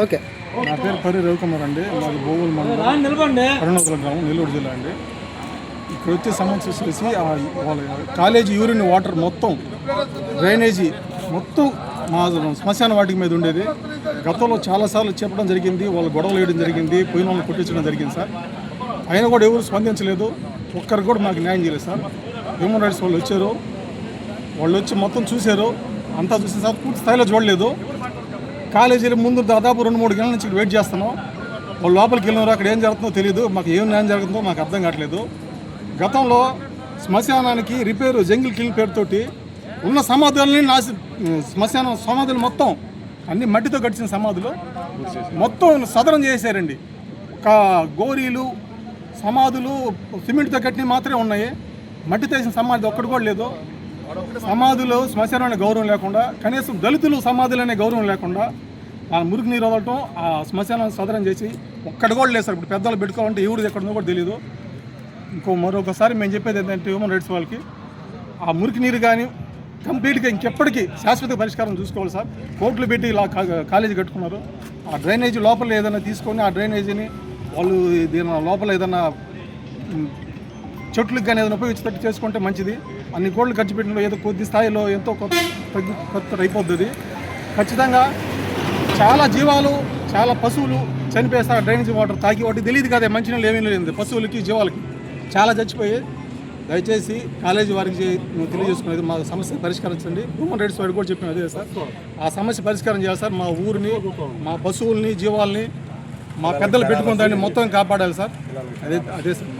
Okay. నా పేరు పరి రవికుమార్ అండి. మాది బోగుల్ మండలం కరుణాకుల గ్రామం, నెల్లూరు జిల్లా అండి. ఇక్కడ వచ్చే సమస్య వచ్చేసి వాళ్ళ కాలేజీ యూరిన్ వాటర్ మొత్తం డ్రైనేజీ మొత్తం మా శ్మశాన వాటికి మీద ఉండేది. గతంలో చాలాసార్లు చెప్పడం జరిగింది, వాళ్ళు గొడవలు వేయడం జరిగింది, పోయిన వాళ్ళని కొట్టించడం జరిగింది సార్. అయినా కూడా ఎవరు స్పందించలేదు, ఒక్కరికి కూడా మాకు న్యాయం చేయలేదు సార్. హ్యూమన్ రైట్స్ వాళ్ళు వచ్చారు, వాళ్ళు వచ్చి మొత్తం చూశారు, అంతా చూసిన సార్ పూర్తి స్థాయిలో చూడలేదు. కాలేజీల ముందు దాదాపు 2-3 గంటల నుంచి వెయిట్ చేస్తున్నాం. వాళ్ళు లోపలికి వెళ్ళినారు, అక్కడ ఏం జరుగుతుందో తెలియదు, మాకు ఏం న్యాయం జరుగుతుందో మాకు అర్థం కావట్లేదు. గతంలో శ్మశానానికి రిపేరు జంగిల్ కిల్ పేరుతోటి ఉన్న సమాధులని శ్మశానం సమాధులు మొత్తం అన్ని మట్టితో గడిచిన సమాధులు మొత్తం సదరం చేశారండి. ఒక గోరీలు సమాధులు సిమెంట్తో కట్టినవి మాత్రమే ఉన్నాయి, మట్టితో వేసిన సమాధి ఒక్కటి కూడా లేదు. సమాధులు శ్మశానం అనే గౌరవం లేకుండా, కనీసం దళితులు సమాధులు అనే గౌరవం లేకుండా ఆ మురికి నీరు వదలటం, ఆ శ్మశానాన్ని సదరం చేసి ఒక్కటి కూడా లేదు సార్. ఇప్పుడు పెద్దలు పెట్టుకోవాలంటే ఎవరు ఎక్కడుందో కూడా తెలియదు. మరొకసారి మేము చెప్పేది ఏంటంటే హ్యూమన్ రైట్స్ వాళ్ళకి ఆ మురికి నీరు కానీ కంప్లీట్గా ఇంకెప్పటికీ శాశ్వత పరిష్కారం చూసుకోవాలి సార్. కోర్టులు పెట్టి ఇలా కాలేజీ కట్టుకున్నారు. ఆ డ్రైనేజీ లోపల ఏదైనా తీసుకొని ఆ డ్రైనేజీని వాళ్ళు దీని లోపల ఏదైనా చెట్లకు కానీ ఏదైనా ఉపయోగించేటట్టు చేసుకుంటే మంచిది. అన్ని కోట్లు ఖర్చు పెట్టిన ఏదో కొద్ది స్థాయిలో ఎంతో కొత్త అయిపోతుంది. ఖచ్చితంగా చాలా జీవాలు, చాలా పశువులు చనిపోయేస్తారు డ్రైనేజీ వాటర్ తాగి. వాటికి తెలియదు కదా మంచినీళ్ళు ఏమీ లేదు, పశువులకి జీవాలకి చాలా చచ్చిపోయి. దయచేసి కాలేజీ వారికి తెలియజేసుకునేది మా సమస్య పరిష్కరించండి. హ్యూమన్ రైట్స్ వారికి కూడా చెప్పిన అదే సార్, ఆ సమస్య పరిష్కారం చేయాలి సార్. మా ఊరిని, మా పశువుల్ని, జీవాల్ని, మా పెద్దలు పెట్టుకున్న దాన్ని మొత్తం కాపాడాలి సార్. అదే సార్.